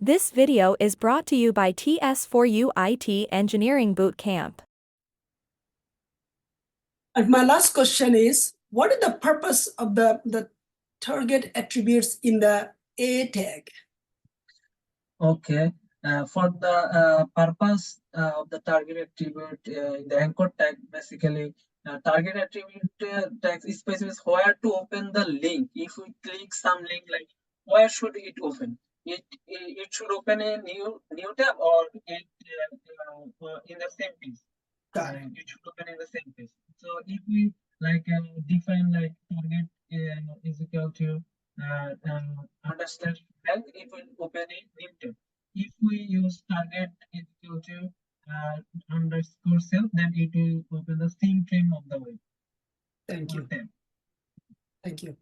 This video is brought to you by TS4U IT Engineering Bootcamp. And my last question is, what is the purpose of the target attributes in the A tag? Okay. For the purpose of the target attribute in the anchor tag, basically, target attribute tag specifies where to open the link. If we click some link, like where should it open? It should open a new tab or it in the same page. It should open in the same page. So if we define like target is equal to understand health, it will open a new tab. If we use target is equal to underscore self, then it will open the same frame of the web. Thank you. Tab. Thank you.